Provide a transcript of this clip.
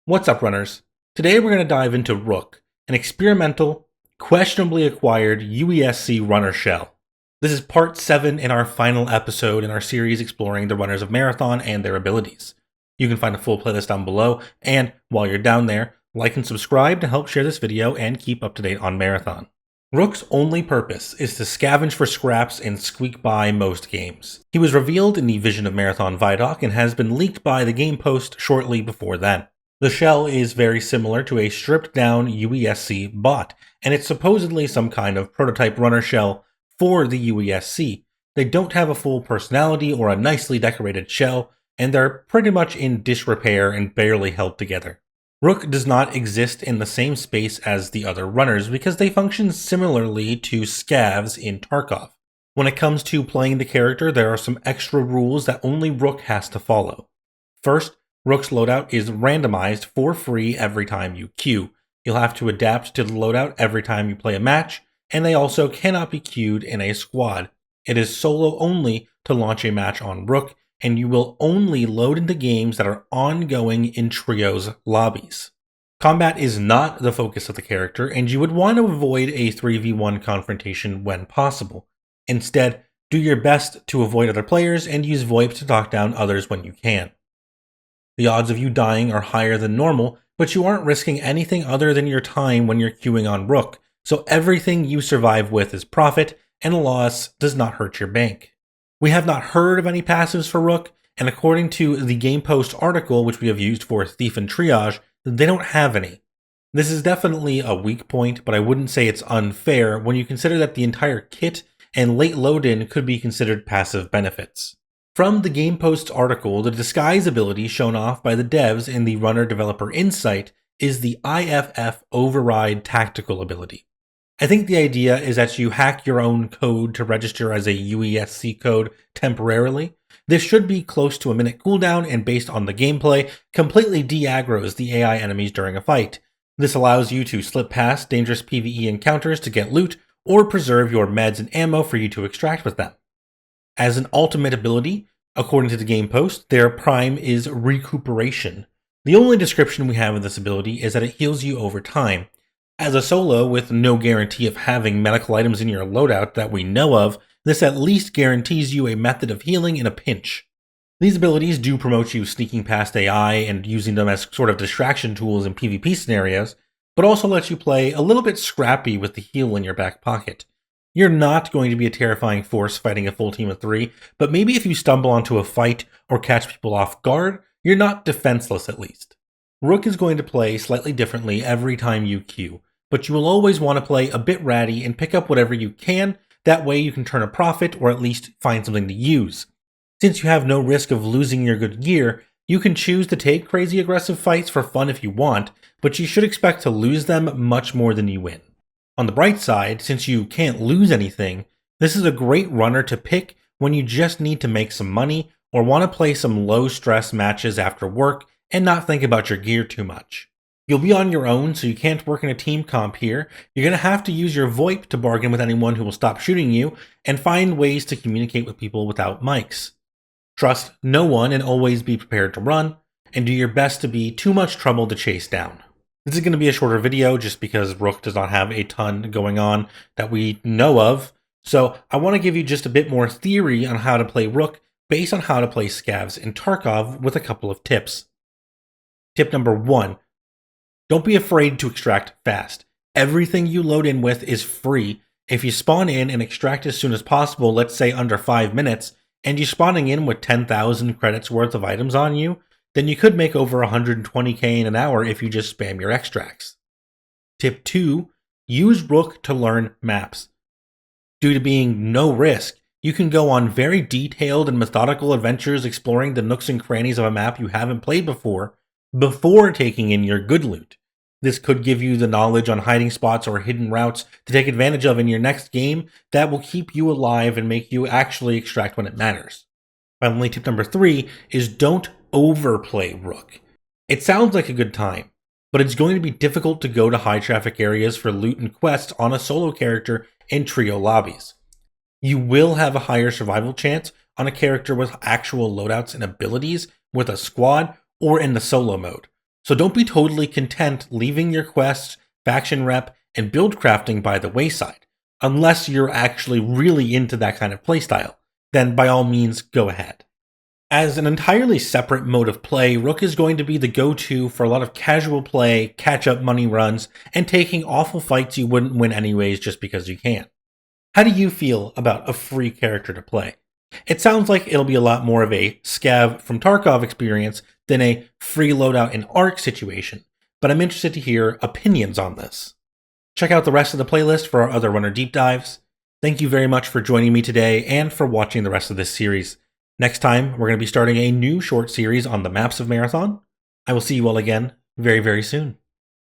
What's up, runners? Today we're going to dive into Rook, an experimental, questionably acquired UESC runner shell. This is part 7 in our final episode in our series exploring the runners of Marathon and their abilities. You can find a full playlist down below, and while you're down there, like and subscribe to help share this video and keep up to date on Marathon. Rook's only purpose is to scavenge for scraps and squeak by most games. He was revealed in the Vision of Marathon Vidoc and has been leaked by the game post shortly before then. The shell is very similar to a stripped down UESC bot, and it's supposedly some kind of prototype runner shell for the UESC. They don't have a full personality or a nicely decorated shell, and they're pretty much in disrepair and barely held together. Rook does not exist in the same space as the other runners because they function similarly to scavs in Tarkov. When it comes to playing the character, there are some extra rules that only Rook has to follow. First, Rook's loadout is randomized for free every time you queue. You'll have to adapt to the loadout every time you play a match, and they also cannot be queued in a squad. It is solo only to launch a match on Rook, and you will only load into games that are ongoing in trios lobbies. Combat is not the focus of the character, and you would want to avoid a 3v1 confrontation when possible. Instead, do your best to avoid other players and use VoIP to talk down others when you can. The odds of you dying are higher than normal, but you aren't risking anything other than your time when you're queuing on Rook, so everything you survive with is profit, and a loss does not hurt your bank. We have not heard of any passives for Rook, and according to the Game Post article, which we have used for Thief and Triage, they don't have any. This is definitely a weak point, but I wouldn't say it's unfair when you consider that the entire kit and late load-in could be considered passive benefits. From the Game Post article, the disguise ability shown off by the devs in the Runner Developer Insight is the IFF Override Tactical ability. I think the idea is that you hack your own code to register as a UESC code temporarily. This should be close to a minute cooldown and based on the gameplay, completely de-aggroes the AI enemies during a fight. This allows you to slip past dangerous PvE encounters to get loot or preserve your meds and ammo for you to extract with them. As an ultimate ability, according to the Game Post, their prime is Recuperation. The only description we have of this ability is that it heals you over time. As a solo with no guarantee of having medical items in your loadout that we know of, this at least guarantees you a method of healing in a pinch. These abilities do promote you sneaking past AI and using them as sort of distraction tools in PvP scenarios, but also let you play a little bit scrappy with the heal in your back pocket. You're not going to be a terrifying force fighting a full team of 3, but maybe if you stumble onto a fight or catch people off guard, you're not defenseless at least. Rook is going to play slightly differently every time you queue, but you will always want to play a bit ratty and pick up whatever you can, that way you can turn a profit or at least find something to use. Since you have no risk of losing your good gear, you can choose to take crazy aggressive fights for fun if you want, but you should expect to lose them much more than you win. On the bright side, since you can't lose anything, this is a great runner to pick when you just need to make some money or want to play some low-stress matches after work and not think about your gear too much. You'll be on your own, so you can't work in a team comp here. You're going to have to use your VoIP to bargain with anyone who will stop shooting you and find ways to communicate with people without mics. Trust no one and always be prepared to run, and do your best to be too much trouble to chase down. This is going to be a shorter video just because Rook does not have a ton going on that we know of, so I want to give you just a bit more theory on how to play Rook based on how to play scavs in Tarkov with a couple of tips. Tip number 1. Don't be afraid to extract fast. Everything you load in with is free. If you spawn in and extract as soon as possible, let's say under 5 minutes, and you're spawning in with 10,000 credits worth of items on you, then you could make over 120k in an hour if you just spam your extracts. Tip 2, use Rook to learn maps. Due to being no risk, you can go on very detailed and methodical adventures exploring the nooks and crannies of a map you haven't played before taking in your good loot. This could give you the knowledge on hiding spots or hidden routes to take advantage of in your next game that will keep you alive and make you actually extract when it matters. Finally, tip number 3 is don't overplay Rook. It sounds like a good time, but it's going to be difficult to go to high traffic areas for loot and quests on a solo character in trio lobbies. You will have a higher survival chance on a character with actual loadouts and abilities with a squad or in the solo mode. So don't be totally content leaving your quests, faction rep, and build crafting by the wayside, unless you're actually really into that kind of playstyle. Then by all means, go ahead. As an entirely separate mode of play, Rook is going to be the go-to for a lot of casual play, catch-up money runs, and taking awful fights you wouldn't win anyways just because you can. How do you feel about a free character to play? It sounds like it'll be a lot more of a Scav from Tarkov experience than a free loadout in Ark situation, but I'm interested to hear opinions on this. Check out the rest of the playlist for our other runner deep dives. Thank you very much for joining me today and for watching the rest of this series. Next time, we're going to be starting a new short series on the maps of Marathon. I will see you all again very, very soon.